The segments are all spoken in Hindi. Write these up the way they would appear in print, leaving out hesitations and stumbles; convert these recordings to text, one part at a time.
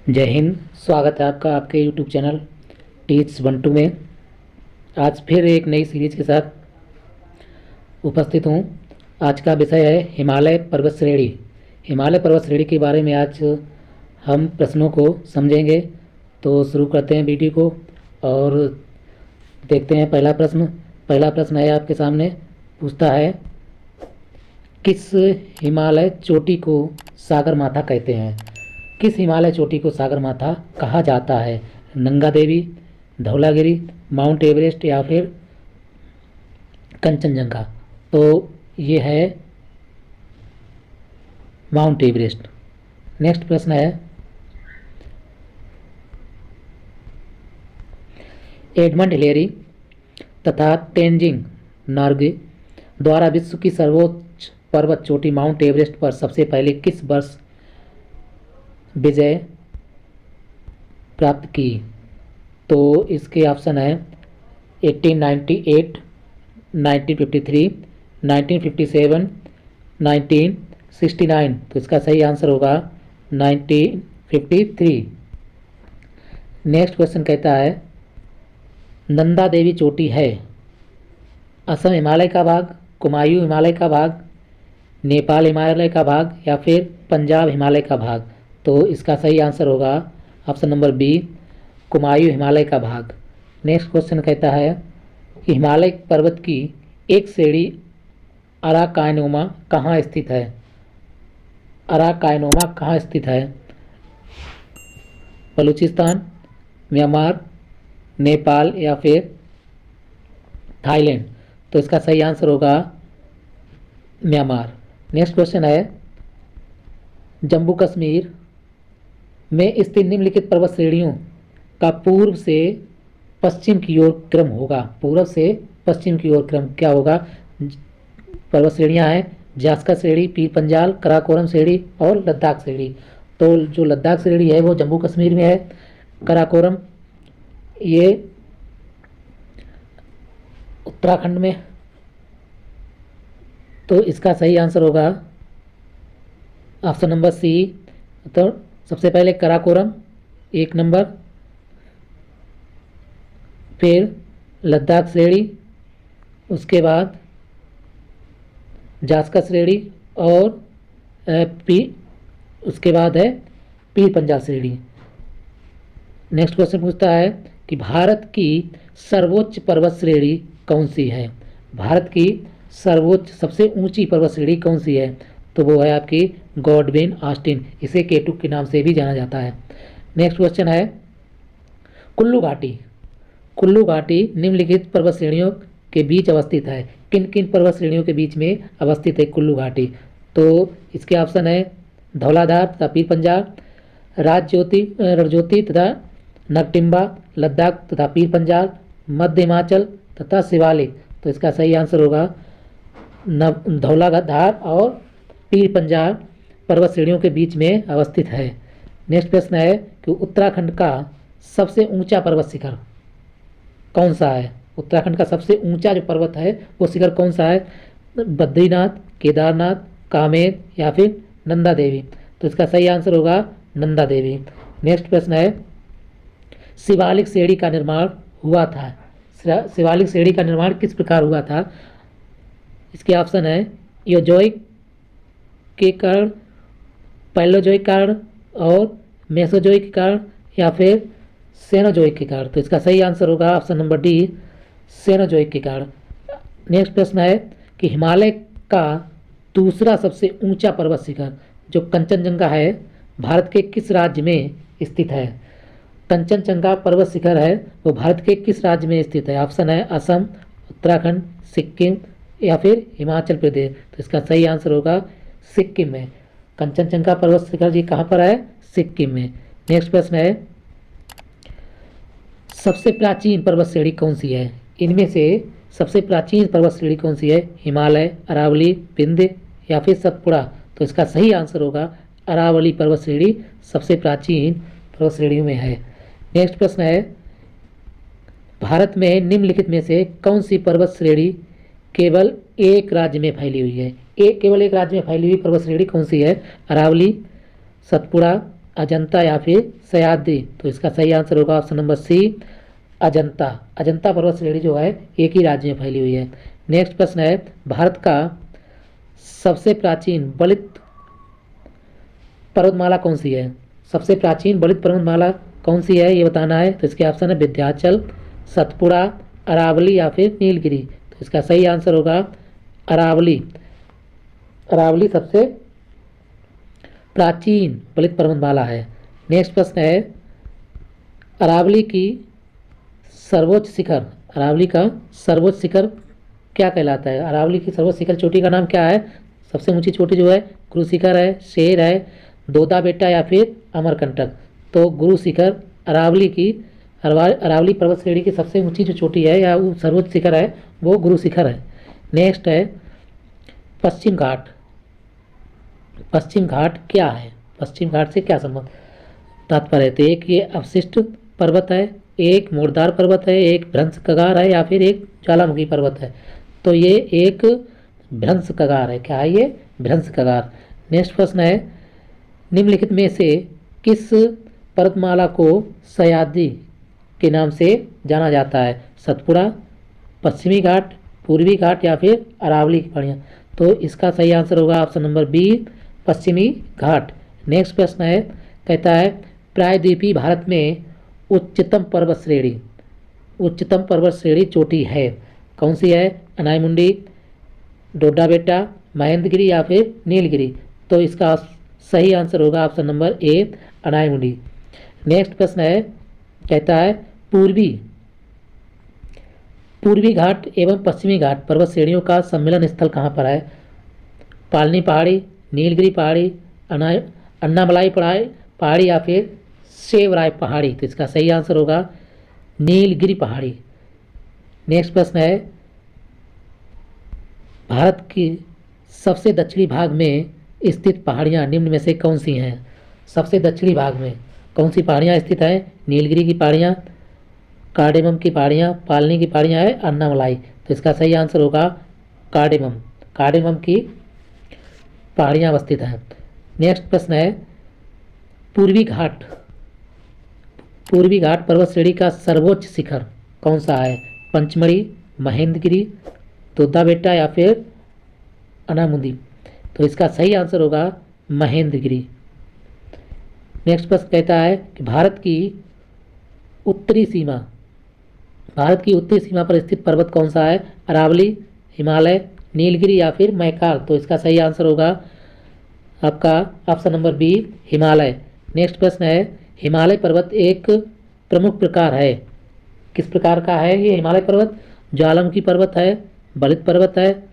जय हिंद। स्वागत है आपका आपके यूट्यूब चैनल टीच 1 2 में। आज फिर एक नई सीरीज के साथ उपस्थित हूँ। आज का विषय है हिमालय पर्वत श्रेणी। हिमालय पर्वत श्रेणी के बारे में आज हम प्रश्नों को समझेंगे। तो शुरू करते हैं वीडियो को और देखते हैं पहला प्रश्न है आपके सामने। पूछता है, किस हिमालय चोटी को सागरमाथा कहते हैं? किस हिमालय चोटी को सागरमाथा कहा जाता है? नंगा देवी, धौलागिरी, माउंट एवरेस्ट या फिर कंचनजंगा? तो ये है माउंट एवरेस्ट। नेक्स्ट प्रश्न है, एडमंड हिलेरी तथा तेनजिंग नॉर्गे द्वारा विश्व की सर्वोच्च पर्वत चोटी माउंट एवरेस्ट पर सबसे पहले किस वर्ष विजय प्राप्त की? तो इसके ऑप्शन है 1898, 1953, 1957, 1969। तो इसका सही आंसर होगा 1953। नेक्स्ट क्वेश्चन कहता है, नंदा देवी चोटी है असम हिमालय का भाग, कुमायूं हिमालय का भाग, नेपाल हिमालय का भाग या फिर पंजाब हिमालय का भाग? तो इसका सही आंसर होगा option number B, Kumaon Himalaya का भाग। नेक्स्ट क्वेश्चन कहता है कि हिमालय पर्वत की एक श्रेणी अराकायनोमा कहाँ स्थित है? अराकायनोमा कहाँ स्थित है? बलूचिस्तान, म्यांमार, नेपाल या फिर थाईलैंड? तो इसका सही आंसर होगा म्यांमार। नेक्स्ट क्वेश्चन है, जम्मू कश्मीर में स्थित निम्नलिखित पर्वत श्रेणियों का पूर्व से पश्चिम की ओर क्रम होगा। पूर्व से पश्चिम की ओर क्रम क्या होगा? पर्वत श्रेणियां हैं जास्कर श्रेणी, पीर पंजाल, कराकोरम श्रेणी और लद्दाख श्रेणी। तो जो लद्दाख श्रेणी है वो जम्मू कश्मीर में है, कराकोरम ये उत्तराखंड में। तो इसका सही आंसर होगा ऑप्शन नंबर सी। तो सबसे पहले कराकोरम एक नंबर, फिर लद्दाख श्रेणी, उसके बाद जास्कर श्रेणी और उसके बाद है पीर पंजाल श्रेणी। नेक्स्ट क्वेश्चन पूछता है कि भारत की सर्वोच्च पर्वत श्रेणी कौन सी है? भारत की सर्वोच्च सबसे ऊंची पर्वत श्रेणी कौन सी है? तो वो है आपकी गॉडविन ऑस्टिन। इसे केटू के नाम से भी जाना जाता है। नेक्स्ट क्वेश्चन है, कुल्लू घाटी। कुल्लू घाटी निम्नलिखित पर्वत श्रेणियों के बीच अवस्थित है। किन किन पर्वत श्रेणियों के बीच में अवस्थित है कुल्लू घाटी? तो इसके ऑप्शन है धौलाधार तथा पीर पंजाल, रणज्योति तथा नगटिम्बा, लद्दाख तथा पीर पंजाल, मध्य हिमाचल तथा शिवालिक। तो इसका सही आंसर होगा धौलाधार और पीर पंजाल पर्वत श्रेणियों के बीच में अवस्थित है। नेक्स्ट प्रश्न है कि उत्तराखंड का सबसे ऊंचा पर्वत शिखर कौन सा है? उत्तराखंड का सबसे ऊंचा जो पर्वत है वो शिखर कौन सा है? बद्रीनाथ, केदारनाथ, कामेर या फिर नंदा देवी? तो इसका सही आंसर होगा नंदा देवी। नेक्स्ट प्रश्न है, शिवालिक श्रेणी का निर्माण हुआ था। शिवालिक श्रेणी का निर्माण किस प्रकार हुआ था? इसके ऑप्शन है योजोइक के कारण, पैलोजोइक कारण और मेसोजोइक के कारण या फिर सेनोजोइक के कारण? तो इसका सही आंसर होगा ऑप्शन नंबर डी, सेनोजोइक के कारण। नेक्स्ट प्रश्न है कि हिमालय का दूसरा सबसे ऊंचा पर्वत शिखर जो कंचनजंगा है भारत के किस राज्य में स्थित है? कंचनजंगा पर्वत शिखर है वो भारत के किस राज्य में स्थित है? ऑप्शन है असम, उत्तराखंड, सिक्किम या फिर हिमाचल प्रदेश? तो इसका सही आंसर होगा सिक्किम में। कंचनजंगा पर्वत शिखर जी कहाँ पर है? सिक्किम में। नेक्स्ट प्रश्न है, सबसे प्राचीन पर्वत श्रेणी कौन सी है? इनमें से सबसे प्राचीन पर्वत श्रेणी कौन सी है? हिमालय, अरावली, विंध्य या फिर सतपुड़ा? तो इसका सही आंसर होगा अरावली पर्वत श्रेणी सबसे प्राचीन पर्वत श्रेणियों में है। नेक्स्ट प्रश्न है, भारत में निम्नलिखित में से कौन सी पर्वत श्रेणी केवल एक राज्य में फैली हुई है? केवल एक राज्य में फैली हुई पर्वत श्रेणी कौन सी है? अरावली, सतपुड़ा, अजंता या फिर सह्याद्री, तो इसका सही आंसर होगा option number C, Ajanta. Ajanta पर्वत श्रेणी जो है एक ही राज्य में फैली हुई है। नेक्स्ट प्रश्न है, भारत का सबसे प्राचीन बलित पर्वतमाला कौन सी है? सबसे प्राचीन बलित पर्वतमाला कौन सी है ये बताना है। तो इसके ऑप्शन है विंध्याचल, सतपुड़ा, अरावली या फिर नीलगिरी। तो इसका सही आंसर होगा अरावली। अरावली सबसे प्राचीन बलित पर्वतमाला है। नेक्स्ट प्रश्न है, अरावली की सर्वोच्च शिखर, अरावली का सर्वोच्च शिखर क्या कहलाता है? अरावली की सर्वोच्च शिखर चोटी का नाम क्या है? सबसे ऊंची चोटी जो है गुरु शिखर है, शेर है, दोदा बेटा या फिर अमरकंटक। तो गुरु शिखर अरावली की, अरावली पर्वत श्रेणी की सबसे ऊंची जो चोटी है या वो सर्वोच्च शिखर है वो गुरु शिखर है। नेक्स्ट है पश्चिम घाट। पश्चिम घाट क्या है? पश्चिम घाट से क्या संबंध तात्पर्य है? तो एक ये अवशिष्ट पर्वत है, एक मूर्धार पर्वत है, एक भ्रंश कगार है या फिर एक ज्वालामुखी पर्वत है। तो ये एक भ्रंश कगार है। क्या है ये? भ्रंश कगार। नेक्स्ट प्रश्न है, निम्नलिखित में से किस पर्वतमाला को सह्याद्री के नाम से जाना जाता है? सतपुड़ा, पश्चिमी घाट, पूर्वी घाट या फिर अरावली की पहाड़ियाँ। तो इसका सही आंसर होगा ऑप्शन नंबर बी, पश्चिमी घाट। नेक्स्ट प्रश्न है, कहता है प्रायद्वीपीय भारत में उच्चतम पर्वत श्रेणी, उच्चतम पर्वत श्रेणी चोटी है कौन सी है? अनाईमुंडी, डोडा बेटा, महेंद्रगिरी या फिर नीलगिरी। तो इसका सही आंसर होगा ऑप्शन नंबर ए, अनाईमुंडी। नेक्स्ट प्रश्न है, कहता है पूर्वी घाट एवं पश्चिमी घाट पर्वत श्रेणियों का सम्मेलन स्थल कहाँ पर है? पालनी पहाड़ी, नीलगिरी पहाड़ी, अन्नामलाई पहाड़ी या फिर सेवराय पहाड़ी। तो इसका सही आंसर होगा नीलगिरी पहाड़ी। नेक्स्ट प्रश्न है, भारत की सबसे दक्षिणी भाग में स्थित पहाड़ियाँ निम्न में से कौन सी हैं? सबसे दक्षिणी भाग में कौन सी पहाड़ियाँ स्थित हैं? नीलगिरी की पहाड़ियाँ, कार्डेमम की पहाड़ियाँ, पालनी की पहाड़ियाँ है, अन्नामलाई। तो इसका सही आंसर होगा कार्डेमम। कार्डेमम की पहाड़ियाँ अवस्थित हैं। नेक्स्ट प्रश्न है, पूर्वी घाट पर्वत श्रेणी का सर्वोच्च शिखर कौन सा है? पंचमढ़ी, महेंद्रगिरी, दोदा बेटा या फिर अनामुंदी। तो इसका सही आंसर होगा महेंद्रगिरी। नेक्स्ट प्रश्न कहता है कि भारत की उत्तरी सीमा पर स्थित पर्वत कौन सा है? अरावली, हिमालय, नीलगिरी या फिर मैकाल। तो इसका सही आंसर होगा आपका option number B, Himalaya. Next प्रश्न है, हिमालय पर्वत एक प्रमुख प्रकार है, किस प्रकार का है ये हिमालय पर्वत? ज्वालामुखी पर्वत है, बलित पर्वत है,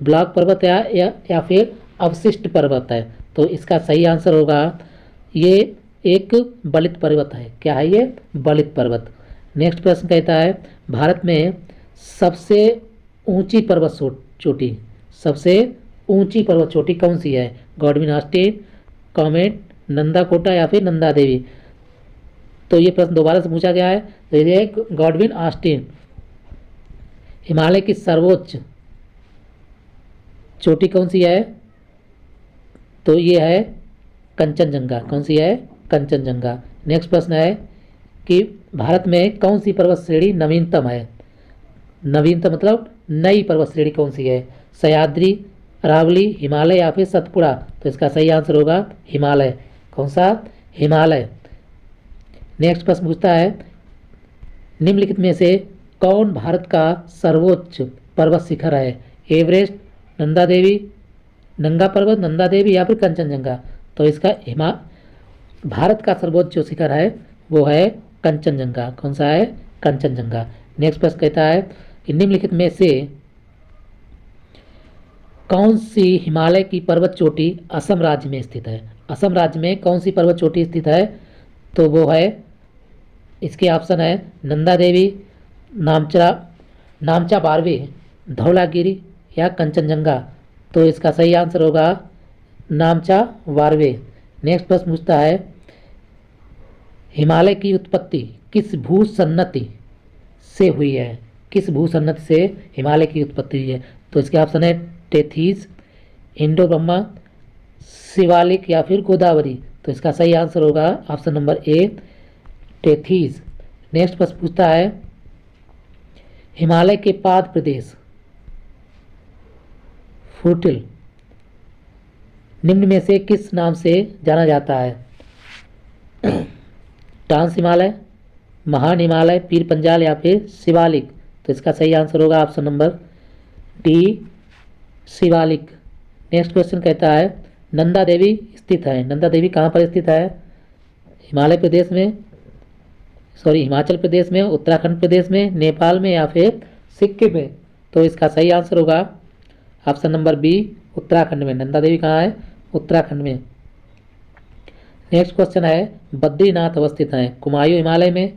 ब्लॉक पर्वत है या फिर अवशिष्ट पर्वत है। तो इसका सही आंसर होगा ये एक बलित पर्वत है। क्या है ये? बलित पर्वत। नेक्स्ट प्रश्न कहता है, भारत में सबसे ऊंची पर्वत चोटी, सबसे ऊंची पर्वत चोटी कौन सी है? गॉडविन ऑस्टिन, कॉमेट, नंदा कोटा या फिर नंदा देवी। तो ये प्रश्न दोबारा से पूछा गया है। तो ये गॉडविन ऑस्टिन। हिमालय की सर्वोच्च चोटी कौन सी है? तो ये है कंचनजंगा। कौन सी है? कंचनजंगा। नेक्स्ट प्रश्न है कि भारत में कौन सी पर्वत श्रेणी नवीनतम है? नवीनतम मतलब नई पर्वत श्रेणी कौन सी है? सह्याद्री, अरावली, हिमालय या फिर सतपुड़ा। तो इसका सही आंसर होगा हिमालय। कौन सा? हिमालय। नेक्स्ट प्रश्न पूछता है, निम्नलिखित में से कौन भारत का सर्वोच्च पर्वत शिखर है? एवरेस्ट, नंदा देवी, नंगा पर्वत, नंदा देवी या फिर कंचनजंगा। तो इसका भारत का सर्वोच्च जो शिखर है वो है कंचनजंगा। कौन सा है? कंचनजंगा। नेक्स्ट प्रश्न कहता है कि निम्नलिखित में से कौन सी हिमालय की पर्वत चोटी असम राज्य में स्थित है? असम राज्य में कौन सी पर्वत चोटी स्थित है? तो वो है, इसके ऑप्शन है नंदा देवी, नामचा बारवे, धौलागिरी या कंचनजंगा। तो इसका सही आंसर होगा नामचा बारवे। नेक्स्ट प्रश्न पूछता है, हिमालय की उत्पत्ति किस भूसन्नति से हुई है? किस भूसन्नति से हिमालय की उत्पत्ति हुई है? तो इसके ऑप्शन है टेथीज, इंडो ब्रह्मा, शिवालिक या फिर गोदावरी। तो इसका सही आंसर होगा ऑप्शन नंबर ए, टेथीज। नेक्स्ट प्रश्न पूछता है हिमालय के पाद प्रदेश फूटिल निम्न में से किस नाम से जाना जाता है? ट्रांस हिमालय, महान हिमालय, पीर पंजाल या फिर शिवालिक? तो इसका सही आंसर होगा option number D, Shivalik. Next question कहता है नंदा देवी स्थित है। नंदा देवी कहाँ पर स्थित है? हिमाचल प्रदेश में, उत्तराखंड प्रदेश में, नेपाल में या फिर सिक्किम में? तो इसका सही आंसर होगा ऑप्शन नंबर बी, उत्तराखंड में। नंदा देवी कहाँ है? उत्तराखंड में। नेक्स्ट क्वेश्चन है बद्रीनाथ अवस्थित है कुमायूं हिमालय में,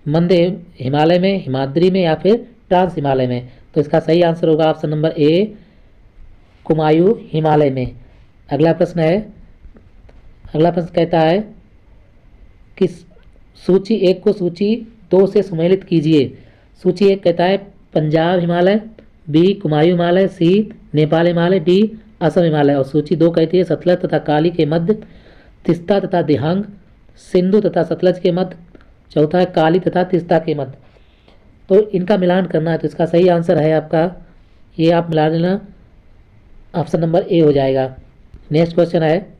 मंद हिमालय में, हिमाद्री में या फिर ट्रांस हिमालय में? तो इसका सही आंसर होगा option number A, Kumaon Himalaya में। अगला प्रश्न कहता है कि सूची 1 को सूची 2 से सुमेलित कीजिए। सूची 1 कहता है पंजाब हिमालय, बी कुमायूं हिमालय, सी नेपाल हिमालय, डी असम हिमालय। और सूची 2 कहती है सतलज तथा काली के मध्य, तिस्ता तथा दिहांग, सिंधु तथा सतलज के मध्य, चौथा है काली तथा तिस्ता के मध्य। तो इनका मिलान करना है, तो इसका सही आंसर है आपका ये, आप मिला लेना, ऑप्शन नंबर ए हो जाएगा। नेक्स्ट क्वेश्चन है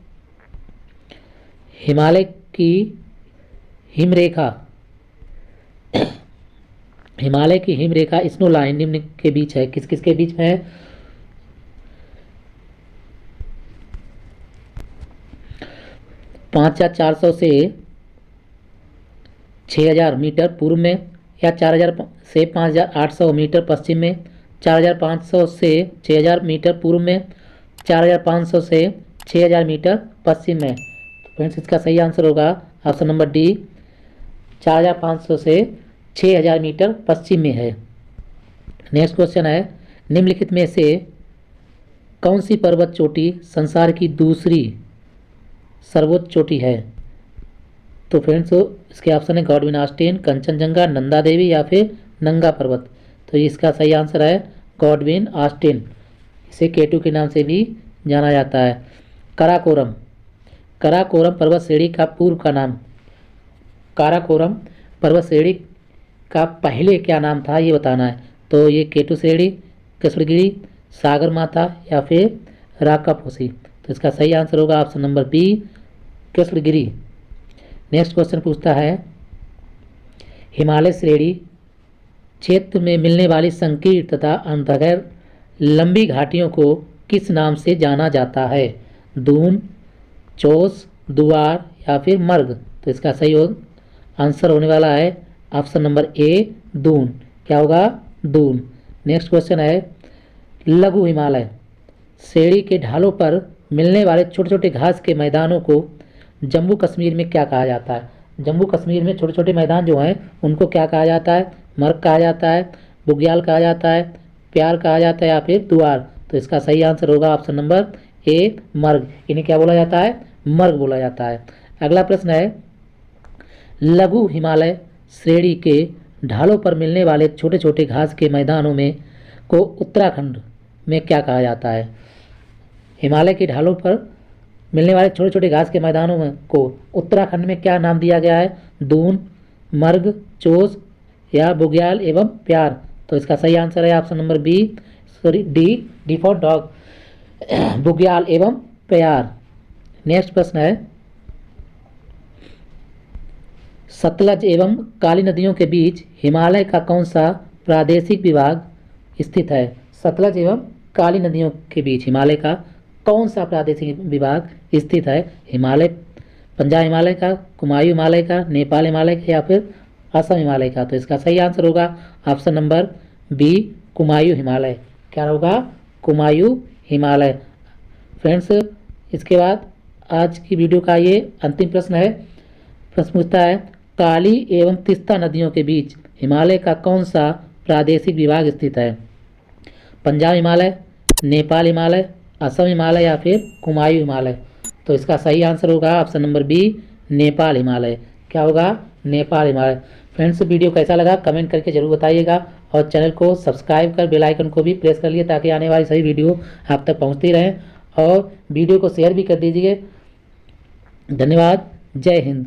हिमालय की हिमरेखा स्नो लाइन निम्न के बीच है, किस किस के बीच में है? 5400 से 6000 मीटर पूर्व में, या 4000 से 5800 मीटर पश्चिम में, 4500 से 6000 मीटर पूर्व में, 4500 से 6000 मीटर पश्चिम में? तो फ्रेंड्स इसका सही आंसर होगा ऑप्शन नंबर डी, 4500 से 6000 मीटर पश्चिम में है। नेक्स्ट क्वेश्चन है निम्नलिखित में से कौन सी पर्वत चोटी संसार की दूसरी सर्वोच्च चोटी है? तो फ्रेंड्स इसके ऑप्शन है गॉडविन ऑस्टिन, कंचनजंगा, नंदा देवी या फिर नंगा पर्वत? तो इसका सही आंसर है गॉडविन ऑस्टिन। इसे केटू के नाम से भी जाना जाता है। काराकोरम पर्वत श्रेणी का पूर्व का नाम, काराकोरम पर्वत श्रेणी का पहले क्या नाम था ये बताना है। तो ये केटू श्रेणी, कृष्णगिरी, सागर माथा या फिर राकापोसी? तो इसका सही आंसर होगा option number B, Krishnagiri. Next question पूछता है हिमालय श्रेणी क्षेत्र में मिलने वाली संकीर्ण तथा अंतर्गत लंबी घाटियों को किस नाम से जाना जाता है? दून, चोस, दुआर या फिर मर्ग? तो इसका सही आंसर होने वाला है ऑप्शन नंबर ए, दून। क्या होगा? दून। नेक्स्ट क्वेश्चन है लघु हिमालय श्रेणी के ढालों पर मिलने वाले छोटे छोटे घास के मैदानों को जम्मू कश्मीर में क्या कहा जाता है? जम्मू कश्मीर में छोटे छोटे मैदान जो हैं उनको क्या कहा जाता है? मर्ग कहा जाता है, बुग्याल कहा जाता है, प्यार कहा जाता है या फिर दुआर? तो इसका सही आंसर होगा ऑप्शन नंबर ए, मर्ग। इन्हें क्या बोला जाता है? मर्ग बोला जाता है। अगला प्रश्न है लघु हिमालय श्रेणी के ढालों पर मिलने वाले छोटे छोटे घास के मैदानों में को उत्तराखंड में क्या कहा जाता है? हिमालय के ढालों पर मिलने वाले छोटे छोटे घास के मैदानों में को उत्तराखंड में क्या नाम दिया गया है? दून, मर्ग, चोस या बुग्याल एवं प्यार? तो इसका सही आंसर है option number D for dog, बुग्याल एवं प्यार। नेक्स्ट प्रश्न है सतलज एवं काली नदियों के बीच हिमालय का कौन सा प्रादेशिक विभाग स्थित है? सतलज एवं काली नदियों के बीच हिमालय का कौन सा प्रादेशिक विभाग स्थित है? हिमालय, पंजाब हिमालय का, कुमायूं हिमालय का, नेपाल हिमालय का या फिर असम हिमालय का? तो इसका सही आंसर होगा option number B, Kumaon Himalaya. क्या होगा? कुमायूं हिमालय। फ्रेंड्स इसके बाद आज की वीडियो का ये अंतिम प्रश्न है। प्रश्न पूछता है काली एवं तिस्ता नदियों के बीच हिमालय का कौन सा प्रादेशिक विभाग स्थित है? पंजाब हिमालय, नेपाल हिमालय, असम हिमालय या फिर कुमायूं हिमालय? तो इसका सही आंसर होगा option number B, Nepal Himalaya. क्या होगा? नेपाल हिमालय। फ्रेंड्स वीडियो कैसा लगा कमेंट करके जरूर बताइएगा और चैनल को सब्सक्राइब कर बेल आइकन को भी प्रेस कर लिए ताकि आने वाली सभी वीडियो आप तक पहुंचती रहें, और वीडियो को शेयर भी कर दीजिए धन्यवाद। जय हिंद।